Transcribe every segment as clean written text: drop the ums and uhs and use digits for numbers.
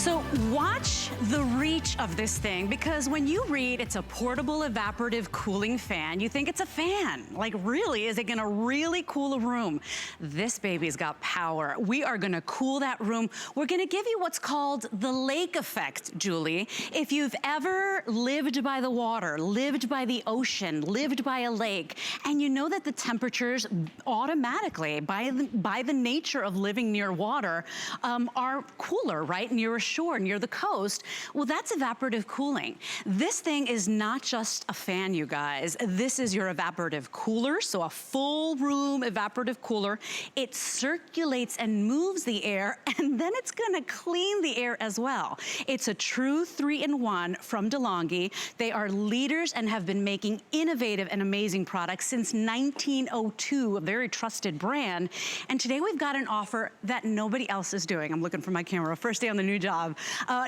So watch the reach of this thing, because when you read it's a portable evaporative cooling fan, you think it's a fan. Like, really, is it gonna really cool a room? This baby's got power. We are gonna cool that room. We're gonna give you what's called the lake effect, Julie. If you've ever lived by the water, lived by the ocean, lived by a lake, and you know that the temperatures automatically, by the nature of living near water, are cooler, right? Near a shore, near the coast. Well, that's evaporative cooling. This thing is not just a fan, you guys. This is your evaporative cooler, so a full room evaporative cooler. It circulates and moves the air, and then it's gonna clean the air as well. It's a true 3-in-1 from DeLonghi. They are leaders and have been making innovative and amazing products since 1902, a very trusted brand. And today we've got an offer that nobody else is doing. I'm looking for my camera. First day on the new job.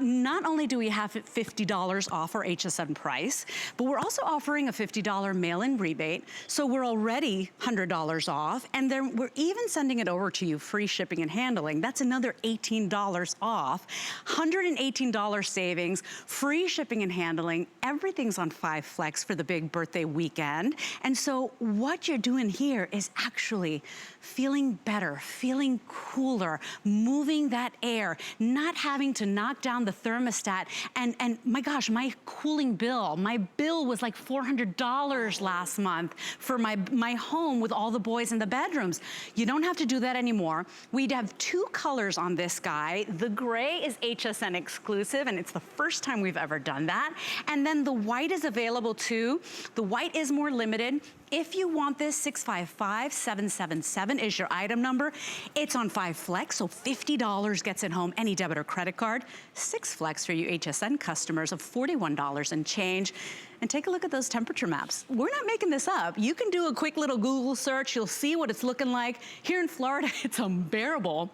Not only do we have $50 off our HSN price, but we're also offering a $50 mail-in rebate. So we're already $100 off, and then we're even sending it over to you free shipping and handling. That's another $18 off, $118 savings, free shipping and handling. Everything's on 5 Flex for the big birthday weekend. And so what you're doing here is actually feeling better, feeling cooler, moving that air, not having to knock down the thermostat. And my gosh, my cooling bill, my bill was like $400 last month for my home with all the boys in the bedrooms. You don't have to do that anymore. We'd have 2 colors on this guy. The gray is HSN exclusive, and it's the first time we've ever done that. And then the white is available too. The white is more limited. If you want this, 655777 is your item number. It's on 5 Flex, so $50 gets it home, any debit or credit card. 6 Flex for you HSN customers of $41 and change. And take a look at those temperature maps. We're not making this up. You can do a quick little Google search. You'll see what it's looking like. Here in Florida, it's unbearable.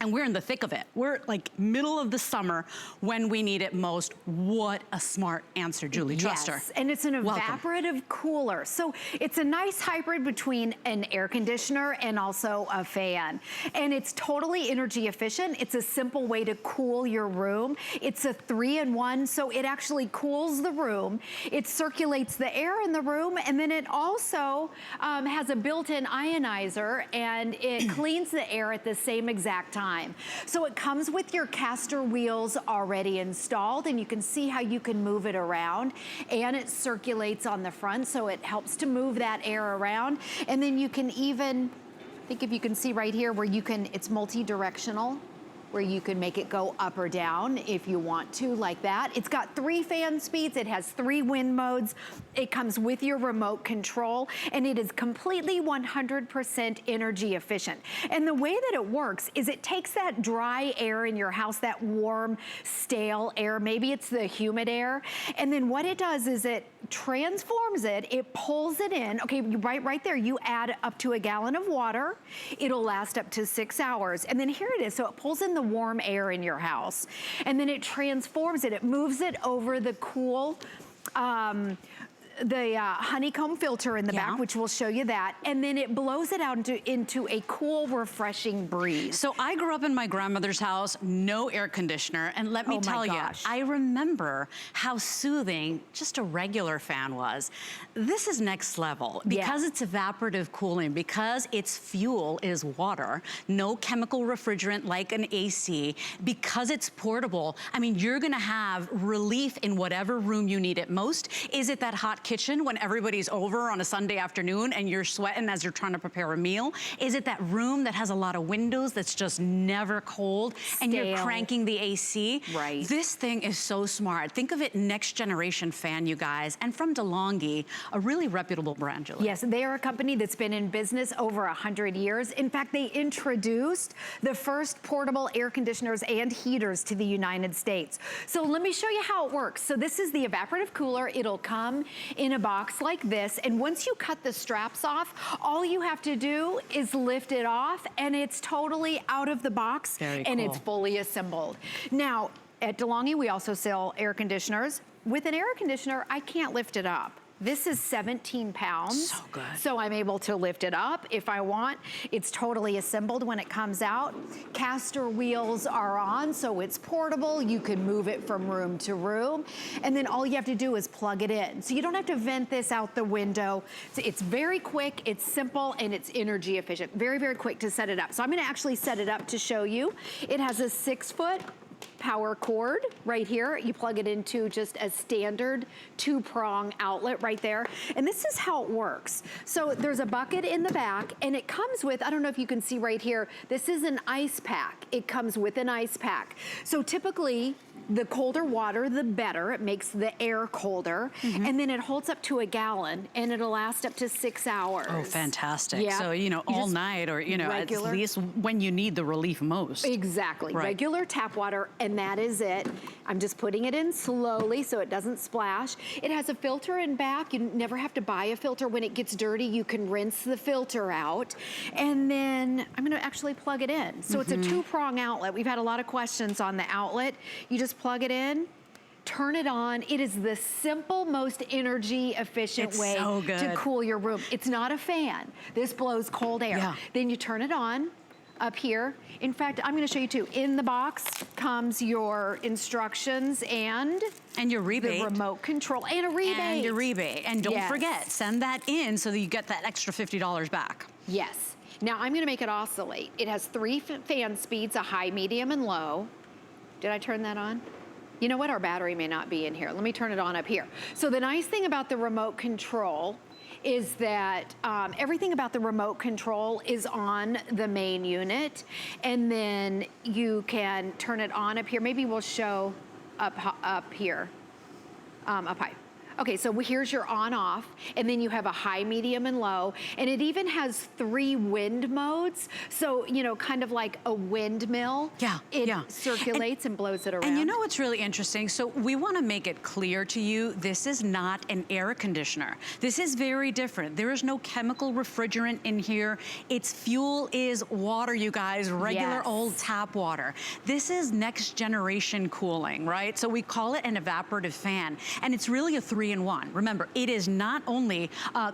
And we're in the thick of it. We're like middle of the summer when we need it most. What a smart answer, Julie. Trust her. Yes, and it's an evaporative cooler. So it's a nice hybrid between an air conditioner and also a fan. And it's totally energy efficient. It's a simple way to cool your room. It's a 3-in-1, so it actually cools the room. It circulates the air in the room, and then it also has a built-in ionizer, and it cleans the air at the same exact time. So it comes with your caster wheels already installed, and you can see how you can move it around, and it circulates on the front, so it helps to move that air around. And then you can even, I think if you can see right here where you can, it's multi-directional, where you can make it go up or down if you want to, like that. It's got 3 fan speeds, it has 3 wind modes, it comes with your remote control, and it is completely 100% energy efficient. And the way that it works is it takes that dry air in your house, that warm, stale air, maybe it's the humid air, and then what it does is it transforms it, it pulls it in. Okay, right there, you add up to a gallon of water, it'll last up to 6 hours, and then here it is, so it pulls in the warm air in your house, and then it transforms it, it moves it over the cool, honeycomb filter in the back, which will show you that, and then it blows it out into a cool, refreshing breeze. So I grew up in my grandmother's house, no air conditioner, and let me tell you, I remember how soothing just a regular fan was. This is next level. Because it's evaporative cooling, because its fuel is water, no chemical refrigerant like an AC, because it's portable, I mean, you're gonna have relief in whatever room you need it most. Is it that hot kitchen when everybody's over on a Sunday afternoon and you're sweating as you're trying to prepare a meal? Is it that room that has a lot of windows that's just never cold and you're cranking the AC? Right. This thing is so smart. Think of it next generation fan, you guys. And from DeLonghi, a really reputable brand, Julie. Yes, they are a company that's been in business over 100 years. In fact, they introduced the first portable air conditioners and heaters to the United States. So let me show you how it works. So this is the evaporative cooler. It'll come in a box like this, and once you cut the straps off, all you have to do is lift it off, and it's totally out of the box, and it's fully assembled. Now, at DeLonghi, we also sell air conditioners. With an air conditioner, I can't lift it up. This is 17 pounds. So good. So I'm able to lift it up if I want. It's totally assembled when it comes out. Caster wheels are on, so it's portable. You can move it from room to room. And then all you have to do is plug it in. So you don't have to vent this out the window. It's very quick, it's simple, and it's energy efficient. Very, very quick to set it up. So I'm gonna actually set it up to show you. It has a 6-foot power cord right here. You plug it into just a standard 2-prong outlet right there. And this is how it works. So there's a bucket in the back, and it comes with, I don't know if you can see right here, this is an ice pack. It comes with an ice pack. So typically, the colder water, the better. It makes the air colder. And then it holds up to a gallon, and it'll last up to 6 hours. Oh, fantastic. Yeah. So, you know, all night, or, you know, regular, at least when you need the relief most. Exactly. Right. Regular tap water, and that is it. I'm just putting it in slowly so it doesn't splash. It has a filter in back. You never have to buy a filter. When it gets dirty, you can rinse the filter out. And then I'm gonna actually plug it in. So it's a 2-prong outlet. We've had a lot of questions on the outlet. You just plug it in, turn it on. It is the simple, most energy efficient way to cool your room. It's not a fan. This blows cold air. Yeah. Then you turn it on up here. In fact, I'm gonna show you too. In the box comes your instructions and your rebate. The remote control and a rebate. And your rebate. And don't forget, send that in so that you get that extra $50 back. Yes. Now I'm gonna make it oscillate. It has 3 fan speeds, a high, medium, and low. Did I turn that on? You know what, our battery may not be in here. Let me turn it on up here. So the nice thing about the remote control is that everything about the remote control is on the main unit, and then you can turn it on up here. Maybe we'll show up here, up high. Okay, so here's your on off, and then you have a high, medium, and low, and it even has 3 wind modes. So, you know, kind of like a windmill. It circulates and blows it around. And you know what's really interesting? So we want to make it clear to you, this is not an air conditioner. This is very different. There is no chemical refrigerant in here. Its fuel is water, you guys, regular old tap water. This is next generation cooling, right? So we call it an evaporative fan, and it's really a 3-in-1. Remember, it is not only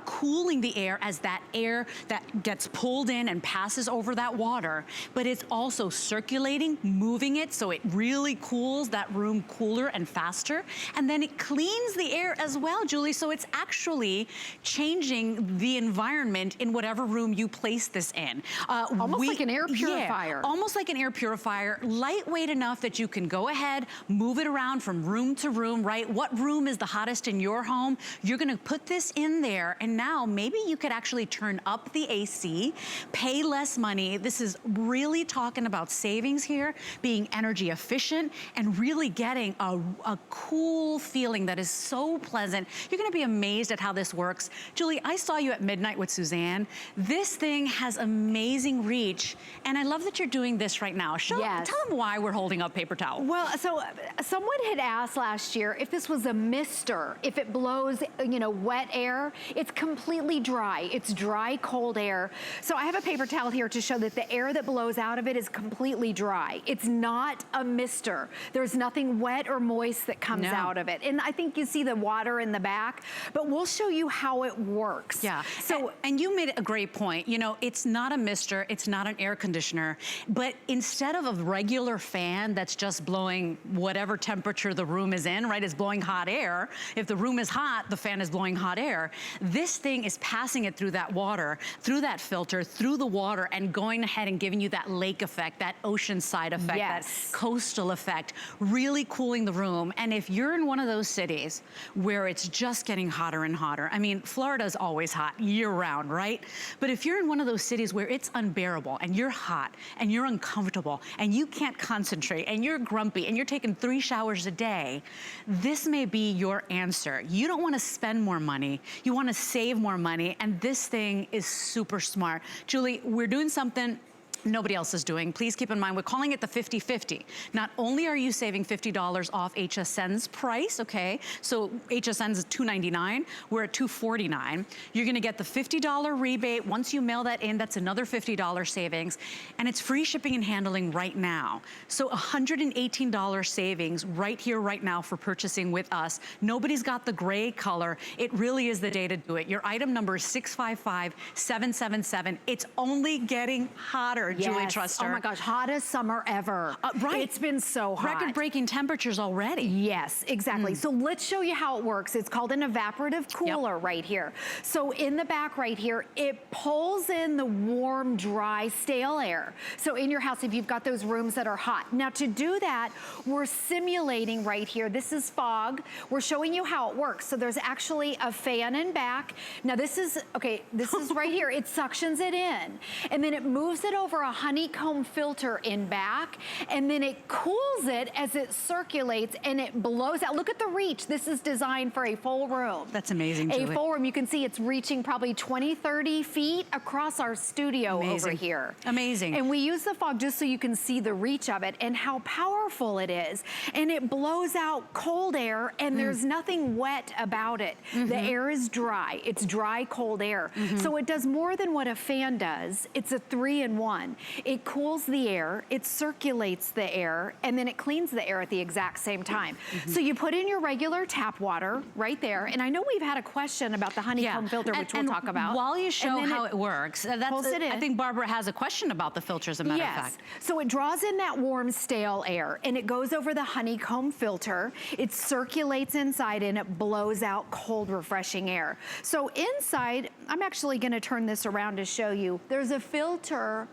cooling the air as that air that gets pulled in and passes over that water, but it's also circulating, moving it so it really cools that room cooler and faster. And then it cleans the air as well, Julie, so it's actually changing the environment in whatever room you place this in. Almost like an air purifier. Yeah, almost like an air purifier, lightweight enough that you can go ahead, move it around from room to room, right? What room is the hottest in your home? You're gonna put this in there, and now maybe you could actually turn up the AC, pay less money. This is really talking about savings here, being energy efficient, and really getting a cool feeling that is so pleasant. You're gonna be amazed at how this works. Julie, I saw you at midnight with Suzanne. This thing has amazing reach, and I love that you're doing this right now. Tell them why we're holding up paper towel. Well, so someone had asked last year if this was a mister, if it blows, you know, wet air. It's completely dry. It's dry, cold air. So I have a paper towel here to show that the air that blows out of it is completely dry. It's not a mister. There's nothing wet or moist that comes out of it. And I think you see the water in the back, but we'll show you how it works. Yeah, so, and you made a great point. You know, it's not a mister, it's not an air conditioner, but instead of a regular fan that's just blowing whatever temperature the room is in, right, it's blowing hot air. If the room is hot, the fan is blowing hot air. This thing is passing it through that water, through that filter, through the water, and going ahead and giving you that lake effect, that ocean side effect, that coastal effect, really cooling the room. And if you're in one of those cities where it's just getting hotter and hotter, I mean, Florida's always hot year round, right? But if you're in one of those cities where it's unbearable and you're hot and you're uncomfortable and you can't concentrate and you're grumpy and you're taking 3 showers a day, this may be your answer. You don't want to spend more money. You want to save more money, and this thing is super smart. Julie, we're doing something nobody else is doing. Please keep in mind, we're calling it the 50-50. Not only are you saving $50 off HSN's price, okay? So HSN's is $299, we're at $249. You're gonna get the $50 rebate. Once you mail that in, that's another $50 savings. And it's free shipping and handling right now. So $118 savings right here, right now for purchasing with us. Nobody's got the gray color. It really is the day to do it. Your item number is 655777. It's only getting hotter, Julie Truster. Oh my gosh, hottest summer ever. Right. It's been so hot. Record-breaking temperatures already. Yes, exactly. So let's show you how it works. It's called an evaporative cooler right here. So in the back right here, it pulls in the warm, dry, stale air. So in your house, if you've got those rooms that are hot. Now to do that, we're simulating right here. This is fog. We're showing you how it works. So there's actually a fan in back. Now this is, okay, this is right here. It suctions it in. And then it moves it over a honeycomb filter in back. And then it cools it as it circulates and it blows out. Look at the reach. This is designed for a full room. That's amazing, Julie. A full room. You can see it's reaching probably 20, 30 feet across our studio over here. Amazing. And we use the fog just so you can see the reach of it and how powerful it is. And it blows out cold air and there's nothing wet about it. The air is dry. It's dry, cold air. So it does more than what a fan does. It's a 3-in-1. It cools the air, it circulates the air, and then it cleans the air at the exact same time. So you put in your regular tap water right there. And I know we've had a question about the honeycomb filter, which we'll talk about. While you show how it works, I think Barbara has a question about the filter, as a matter of fact. So it draws in that warm, stale air, and it goes over the honeycomb filter. It circulates inside, and it blows out cold, refreshing air. So inside, I'm actually gonna turn this around to show you. There's a filter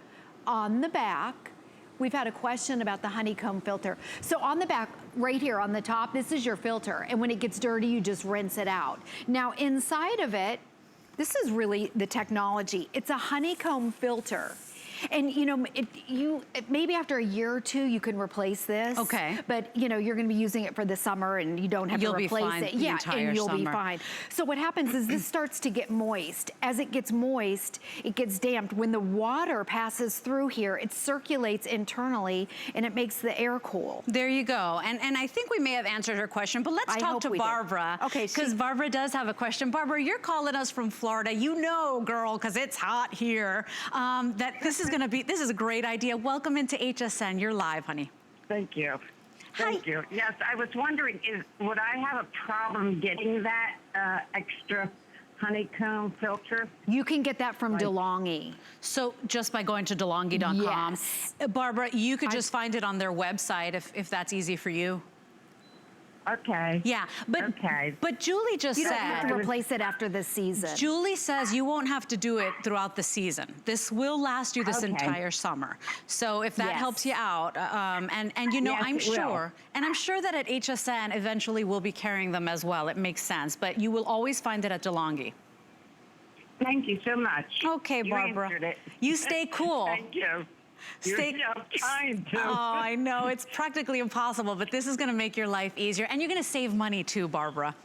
on the back. We've had a question about the honeycomb filter. So on the back, right here on the top, this is your filter. And when it gets dirty, you just rinse it out. Now inside of it, this is really the technology. It's a honeycomb filter. And you know, maybe after a year or two, you can replace this. Okay. But you know, you're gonna be using it for the summer and you don't have to replace it. Yeah, and you'll be fine. So what happens is this starts to get moist. As it gets moist, it gets damped. When the water passes through here, it circulates internally and it makes the air cool. There you go. And I think we may have answered her question, but let's talk to Barbara. Okay. Because Barbara does have a question. Barbara, you're calling us from Florida. You know, girl, because it's hot here, that this is a great idea. Welcome into HSN. You're live, honey. Thank you. Thank you. Yes, I was wondering, would I have a problem getting that extra honeycomb filter? You can get that from DeLonghi. So just by going to DeLonghi.com. Yes. Barbara, you could just find it on their website if that's easy for you. Okay. Yeah, but Julie just said... You don't have to replace it after the season. Julie says you won't have to do it throughout the season. This will last you this entire summer. So if that helps you out, and you know, I'm sure that at HSN eventually we'll be carrying them as well. It makes sense, but you will always find it at DeLonghi. Thank you so much. Okay, Barbara. You answered it. You stay cool. Thank you. You're kind too. Oh, I know, it's practically impossible, but this is gonna make your life easier. And you're gonna save money too, Barbara.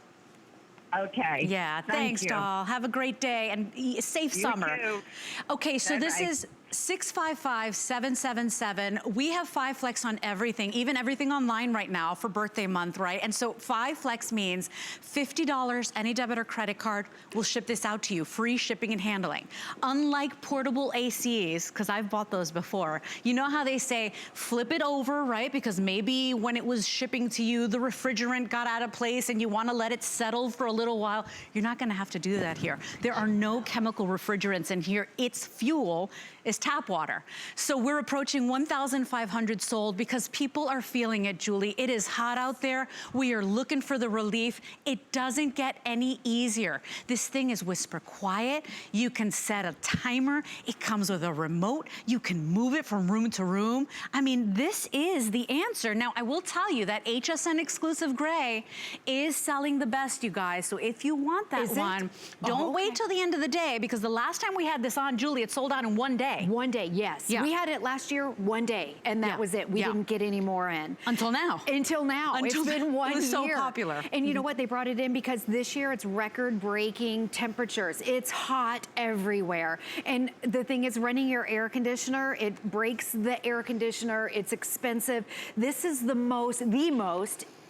Okay. Yeah, thanks, doll. Have a great day and safe summer. Too. Okay, so this is 655777. We have 5 Flex on everything, even everything online right now for birthday month, right? And so 5 Flex means $50, any debit or credit card will ship this out to you, free shipping and handling. Unlike portable ACs, because I've bought those before, you know how they say flip it over, right? Because maybe when it was shipping to you, the refrigerant got out of place and you want to let it settle for a little while. You're not going to have to do that here. There are no chemical refrigerants in here. Its fuel is tap water. So we're approaching 1,500 sold because people are feeling it, Julie. It is hot out there. We are looking for the relief. It doesn't get any easier. This thing is whisper quiet. You can set a timer. It comes with a remote. You can move it from room to room. I mean, this is the answer. Now, I will tell you that HSN exclusive gray is selling the best, you guys. So if you want that one, don't wait till the end of the day, because the last time we had this on, Julie, it sold out in one day. day. One day, yes. Yeah. We had it last year, one day, and that was it. We didn't get any more in. Until now. Until now. It's been 1 year. It was so popular. And you know what? They brought it in because this year it's record-breaking temperatures. It's hot everywhere. And the thing is, running your air conditioner, it breaks the air conditioner. It's expensive. This is the most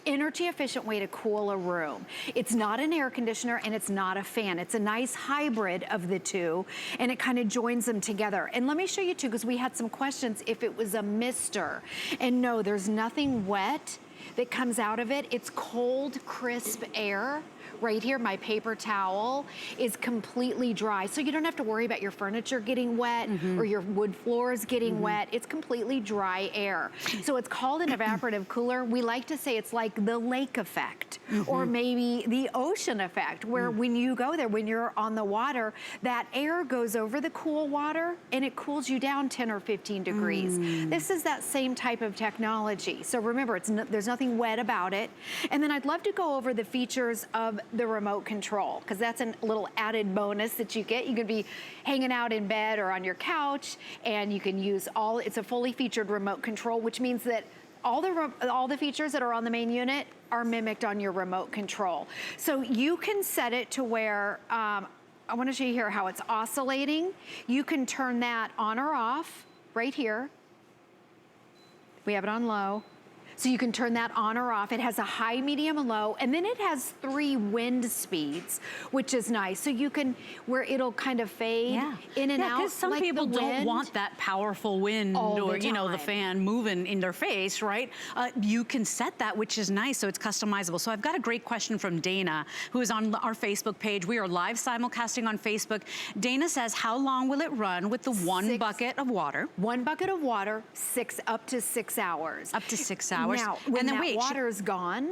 energy efficient way to cool a room. It's not an air conditioner and it's not a fan. It's a nice hybrid of the two, and it kind of joins them together. And let me show you too, because we had some questions if it was a mister. And no, there's nothing wet that comes out of it. It's cold, crisp air. Right here, my paper towel is completely dry. So you don't have to worry about your furniture getting wet or your wood floors getting wet. It's completely dry air. So it's called an evaporative cooler. We like to say it's like the lake effect or maybe the ocean effect, where when you go there, when you're on the water, that air goes over the cool water and it cools you down 10 or 15 degrees. This is that same type of technology. So remember, there's nothing wet about it. And then I'd love to go over the features of the remote control, because that's a little added bonus that you get. You could be hanging out in bed or on your couch, and you can use it's a fully featured remote control, which means that all the features that are on the main unit are mimicked on your remote control. So you can set it to where, I want to show you here how it's oscillating. You can turn that on or off right here. We have it on low. So you can turn that on or off. It has a high, medium, and low, and then it has 3 wind speeds, which is nice. So you can, where it'll kind of fade in and out. Because some like people don't want that powerful wind or, you know, the fan moving in their face, right? You can set that, which is nice, so it's customizable. So I've got a great question from Dana, who is on our Facebook page. We are live simulcasting on Facebook. Dana says, how long will it run with the one bucket of water? 1 bucket of water, up to 6 hours. Up to 6 hours. Now, when that water's gone,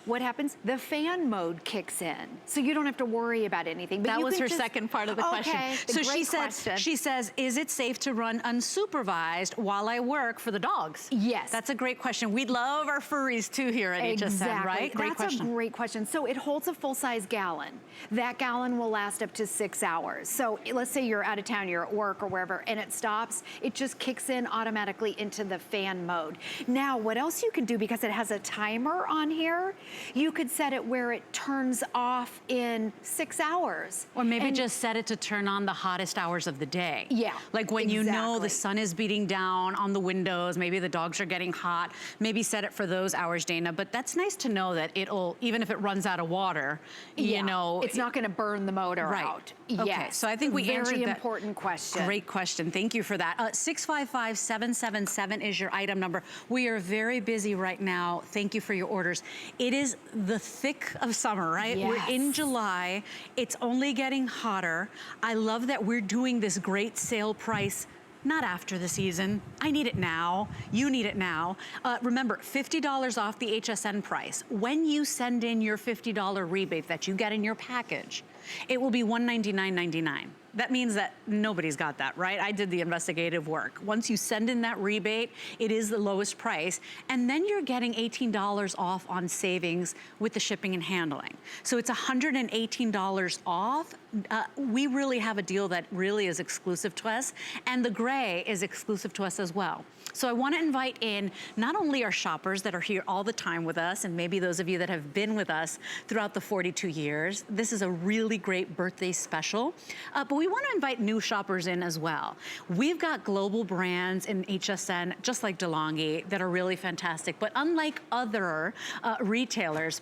what happens? The fan mode kicks in. So you don't have to worry about anything. But that was her second part of the question. So she says, is it safe to run unsupervised while I work for the dogs? Yes. That's a great question. We love our furries too here at HSN, right? Great question. That's a great question. So it holds a full-size gallon. That gallon will last up to 6 hours. So let's say you're out of town, you're at work or wherever, and it stops. It just kicks in automatically into the fan mode. Now, what else you can do, because it has a timer on here, you could set it where it turns off in 6 hours. Or maybe just set it to turn on the hottest hours of the day. Yeah, like when you know the sun is beating down on the windows, maybe the dogs are getting hot, maybe set it for those hours, Dana. But that's nice to know that it'll, even if it runs out of water, you know. It's not gonna burn the motor out. Okay, yes. so I think we answered that. Very important question. Great question, thank you for that. 655-777 is your item number. We are very busy right now. Thank you for your orders. It is the thick of summer, right? Yes. We're in July. It's only getting hotter. I love that we're doing this great sale price. Not after the season. I need it now. You need it now. Remember, $50 off the HSN price. When you send in your $50 rebate that you get in your package, it will be $199.99. That means that nobody's got that, right? I did the investigative work. Once you send in that rebate, it is the lowest price. And then you're getting $18 off on savings with the shipping and handling. So it's $118 off. We really have a deal that really is exclusive to us. And the gray is exclusive to us as well. So I want to invite in not only our shoppers that are here all the time with us, and maybe those of you that have been with us throughout the 42 years. This is a really great birthday special, but we want to invite new shoppers in as well. We've got global brands in HSN, just like DeLonghi, that are really fantastic. But unlike other retailers,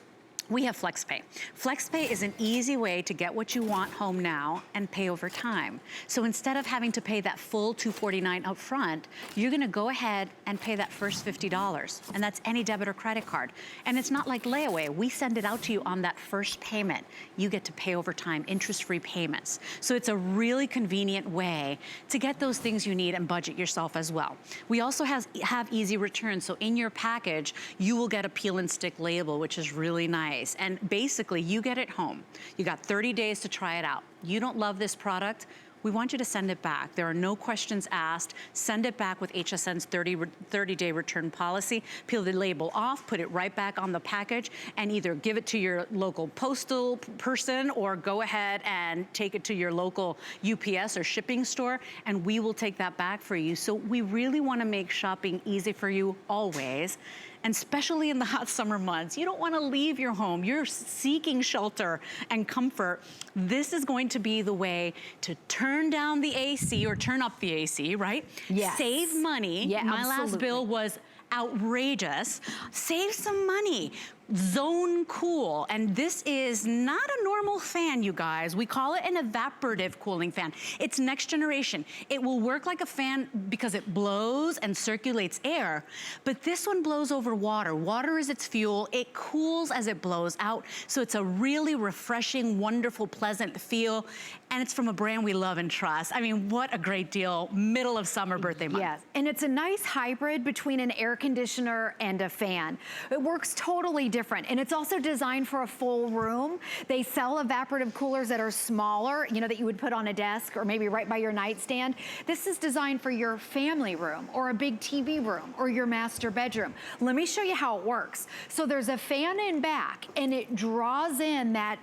we have FlexPay. FlexPay is an easy way to get what you want home now and pay over time. So instead of having to pay that full $249 up front, you're gonna go ahead and pay that first $50. And that's any debit or credit card. And it's not like layaway. We send it out to you on that first payment. You get to pay over time, interest-free payments. So it's a really convenient way to get those things you need and budget yourself as well. We also have easy returns. So in your package, you will get a peel and stick label, which is really nice. And basically, you get it home. You got 30 days to try it out. You don't love this product, we want you to send it back. There are no questions asked. Send it back with HSN's 30-day return policy. Peel the label off, put it right back on the package, and either give it to your local postal person or go ahead and take it to your local UPS or shipping store, and we will take that back for you. So we really want to make shopping easy for you always. And especially in the hot summer months, you don't want to leave your home. You're seeking shelter and comfort. This is going to be the way to turn down the AC or turn up the AC, right? Yes. Save money. Yeah, My last bill was outrageous. Save some money. Zone cool, and this is not a normal fan, you guys. We call it an evaporative cooling fan. It's next generation. It will work like a fan because it blows and circulates air, but this one blows over water. Water is its fuel. It cools as it blows out, so it's a really refreshing, wonderful, pleasant feel, and it's from a brand we love and trust. I mean, what a great deal. Middle of summer birthday month. Yes, and it's a nice hybrid between an air conditioner and a fan. It works totally different. And it's also designed for a full room. They sell evaporative coolers that are smaller, you know, that you would put on a desk or maybe right by your nightstand. This is designed for your family room or a big TV room or your master bedroom. Let me show you how it works. So there's a fan in back and it draws in that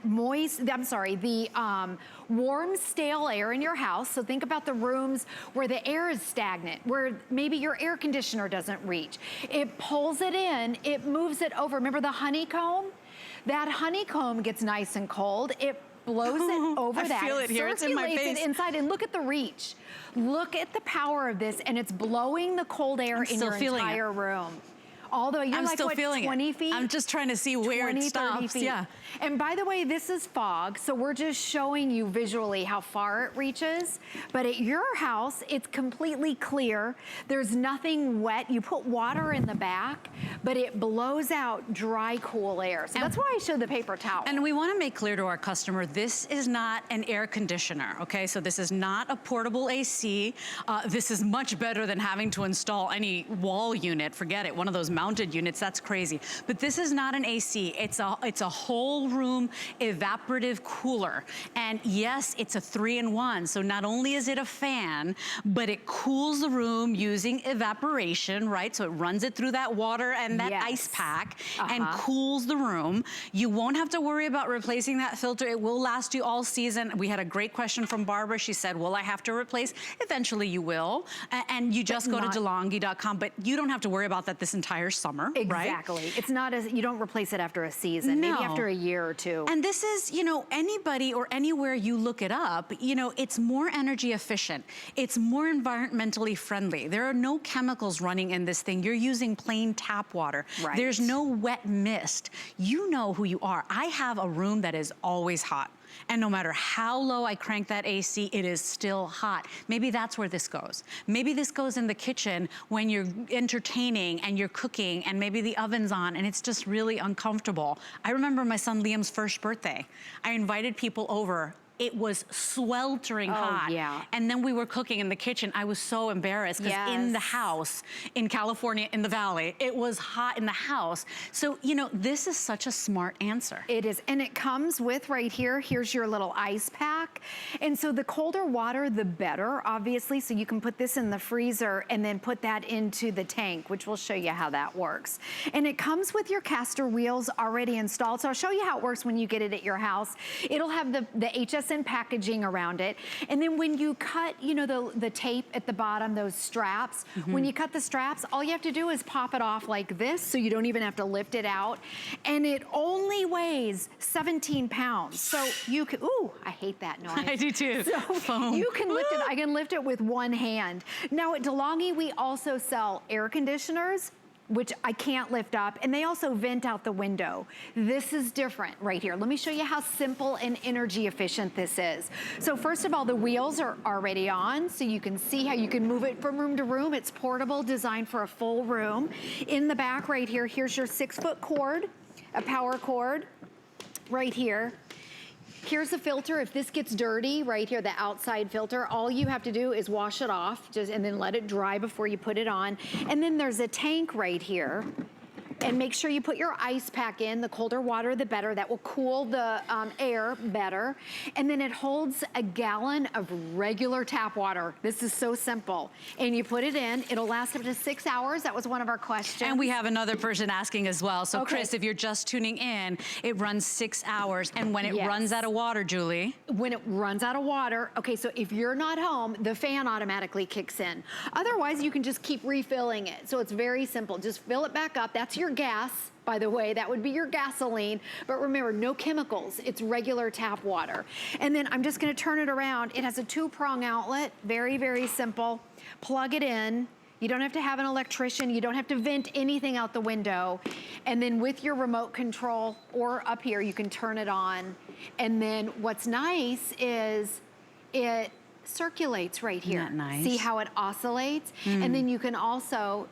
warm, stale air in your house. So think about the rooms where the air is stagnant, where maybe your air conditioner doesn't reach. It pulls it in, it moves it over. Remember the honeycomb? That honeycomb gets nice and cold. It blows it over that. I feel it here, it's in my face. It inside, and look at the reach. Look at the power of this, and it's blowing the cold air in your entire room. Although you're like, what, 20 feet? I'm just trying to see where it stops. Yeah. And by the way, this is fog, so we're just showing you visually how far it reaches. But at your house, it's completely clear. There's nothing wet. You put water in the back, but it blows out dry, cool air. So that's why I showed the paper towel. And we want to make clear to our customer, this is not an air conditioner, okay? So this is not a portable AC. This is much better than having to install any wall unit. Forget it, one of those mounted units, that's crazy. But this is not an AC, it's a whole room evaporative cooler. And yes, it's a 3-in-1, so not only is it a fan, but it cools the room using evaporation, right? So it runs it through that water and that ice pack and cools the room. You won't have to worry about replacing that filter. It will last you all season. We had a great question from Barbara. She said, will I have to replace? Eventually you will. And you just go to DeLonghi.com, but you don't have to worry about that this entire summer, right? Exactly. It's not as, you don't replace it after a season, maybe after a year or two. And this is, you know, anybody or anywhere you look it up, you know, it's more energy efficient. It's more environmentally friendly. There are no chemicals running in this thing. You're using plain tap water. Right. There's no wet mist. You know who you are. I have a room that is always hot. And no matter how low I crank that AC, it is still hot. Maybe that's where this goes. Maybe this goes in the kitchen when you're entertaining and you're cooking and maybe the oven's on and it's just really uncomfortable. I remember my son Liam's first birthday. I invited people over. It was sweltering hot. Yeah. And then we were cooking in the kitchen. I was so embarrassed because in the house in California, in the Valley, it was hot in the house. So, you know, this is such a smart answer. It is, and it comes with right here, here's your little ice pack. And so the colder water, the better, obviously. So you can put this in the freezer and then put that into the tank, which will show you how that works. And it comes with your caster wheels already installed. So I'll show you how it works when you get it at your house. It'll have the HSN packaging around it. And then when you cut, you know, the tape at the bottom, those straps, when you cut the straps, all you have to do is pop it off like this, so you don't even have to lift it out. And it only weighs 17 pounds. So you can, ooh, I hate that noise. I do too. So Foam. you can lift it, I can lift it with one hand. Now at DeLonghi, we also sell air conditioners, which I can't lift up, and they also vent out the window. This is different right here. Let me show you how simple and energy efficient this is. So first of all, the wheels are already on, so you can see how you can move it from room to room. It's portable, designed for a full room. In the back right here, here's your 6-foot cord, a power cord right here. Here's the filter. If this gets dirty right here, the outside filter, all you have to do is wash it off and then let it dry before you put it on. And then there's a tank right here And make sure you put your ice pack in. The colder water, the better. That will cool the air better. And then it holds a gallon of regular tap water. This is so simple. And you put it in. It'll last up to 6 hours. That was one of our questions. And we have another person asking as well. So Okay. Chris, if you're just tuning in, it runs 6 hours. And when it runs out of water, Julie? When it runs out of water, okay, so if you're not home, the fan automatically kicks in. Otherwise, you can just keep refilling it. So it's very simple. Just fill it back up. That's your gas, by the way. That would be your gasoline. But remember, no chemicals. It's regular tap water. And then I'm just gonna turn it around. It has a 2-prong outlet. Very, very simple. Plug it in. You don't have to have an electrician. You don't have to vent anything out the window. And then with your remote control or up here, you can turn it on. And then what's nice is it circulates right here. Isn't that nice? See how it oscillates? And then you can also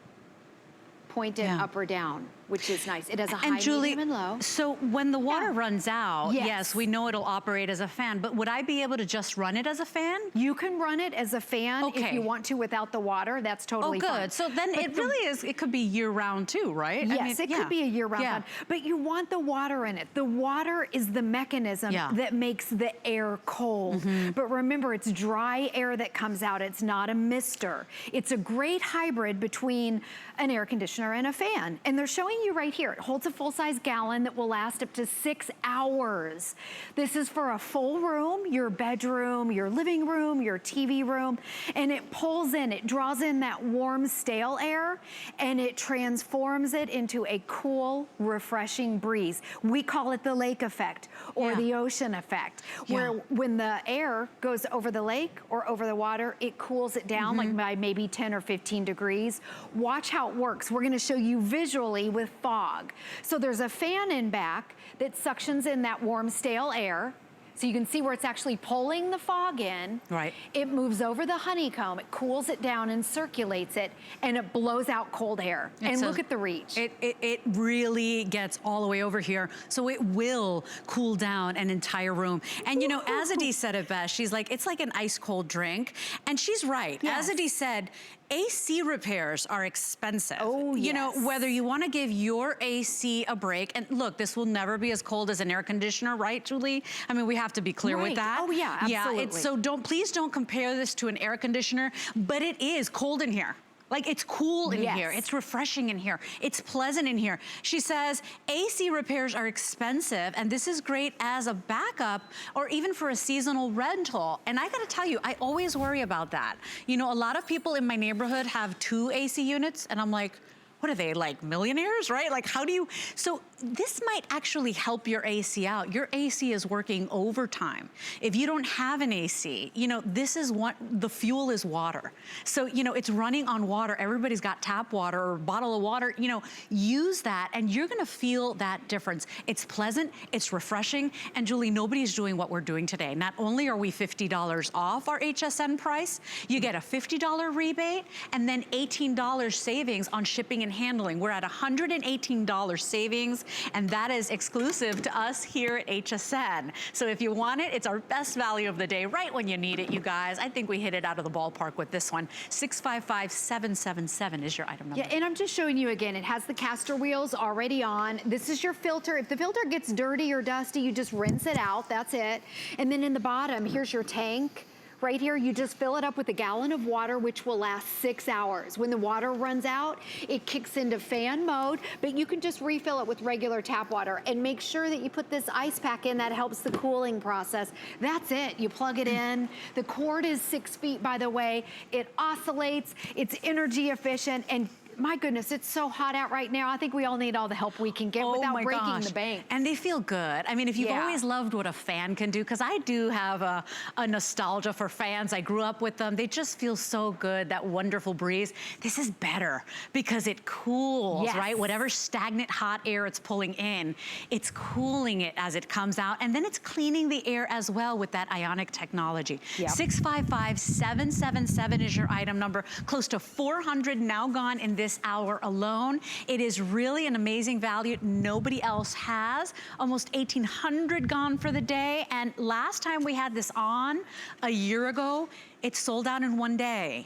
point it up or down, which is nice. It has a high, And Julie, medium, and low. so when the water runs out, Yes. yes, we know it'll operate as a fan, but would I be able to just run it as a fan? You can run it as a fan if Okay. you want to without the water. That's totally good. fine. So then But it really is, it could be year round too, right? Yes, it could be a year-round Yeah. fan, but you want the water in it. The water is the mechanism that makes the air cold. But remember, it's dry air that comes out. It's not a mister. It's a great hybrid between an air conditioner and a fan. And they're showing you right here. It holds a full-size gallon that will last up to 6 hours. This is for a full room, your bedroom, your living room, your TV room, and it pulls in, it draws in that warm, stale air, and it transforms it into a cool, refreshing breeze. We call it the lake effect or the ocean effect, where when the air goes over the lake or over the water, it cools it down like by maybe 10 or 15 degrees. Watch how it works. We're gonna show you visually with fog. So there's a fan in back that suctions in that warm, stale air. So you can see where it's actually pulling the fog in. Right. It moves over the honeycomb, it cools it down and circulates it, and it blows out cold air. And look at the reach. It really gets all the way over here. So it will cool down an entire room. And you know, Azadee said it best. She's like, it's like an ice cold drink. And she's right. Yes. Azadee said, AC repairs are expensive. Oh, You know, yes. whether you want to give your AC a break, and look, this will never be as cold as an air conditioner, right, Julie? I mean, we have to be clear with Right. that. Oh, yeah, absolutely. So please don't compare this to an air conditioner, but it is cold in here. Like, it's cool in here. It's refreshing in here. It's pleasant in here. She says AC repairs are expensive, and this is great as a backup or even for a seasonal rental. And I gotta tell you, I always worry about that. You know, a lot of people in my neighborhood have 2 AC units, and I'm like, what are they, like millionaires, right? Like, how do you, so this might actually help your AC out. Your AC is working overtime. If you don't have an AC, you know, this is what, the fuel is water. So, you know, it's running on water. Everybody's got tap water or a bottle of water, you know, use that and you're gonna feel that difference. It's pleasant, it's refreshing, and Julie, nobody's doing what we're doing today. Not only are we $50 off our HSN price, you get a $50 rebate and then $18 savings on shipping and handling. We're at $118 savings, and that is exclusive to us here at HSN. So if you want it, it's our best value of the day, right when you need it, you guys. I think we hit it out of the ballpark with this one. 655777 is your item number. Yeah, and I'm just showing you again, it has the caster wheels already on. This is your filter. If the filter gets dirty or dusty, you just rinse it out, that's it. And then in the bottom, here's your tank. Right here, you just fill it up with a gallon of water, which will last 6 hours. When the water runs out, it kicks into fan mode, but you can just refill it with regular tap water. And make sure that you put this ice pack in that helps the cooling process. That's it, you plug it in. The cord is 6 feet, by the way. It oscillates, it's energy efficient, and my goodness, it's so hot out right now. I think we all need all the help we can get without breaking the bank. And they feel good. I mean, if you've always loved what a fan can do, because I do have a nostalgia for fans. I grew up with them. They just feel so good, that wonderful breeze. This is better because it cools, right? Whatever stagnant hot air it's pulling in, it's cooling it as it comes out. And then it's cleaning the air as well with that ionic technology. 655777 is your item number. Close to 400 now gone in this hour alone. It is really an amazing value nobody else has. Almost 1,800 gone for the day. And last time we had this on, a year ago, it sold out in one day.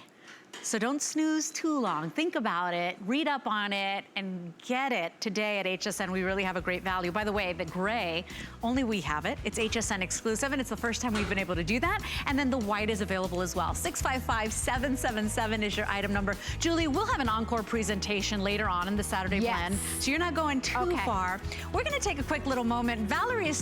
So don't snooze too long. Think about it, read up on it, and get it today at HSN. We really have a great value. By the way, the gray, only we have it. It's HSN exclusive, and it's the first time we've been able to do that. And then the white is available as well. 655-777 is your item number. Julie, we'll have an encore presentation later on in the Saturday blend, so you're not going too far. We're gonna take a quick little moment. Valerie is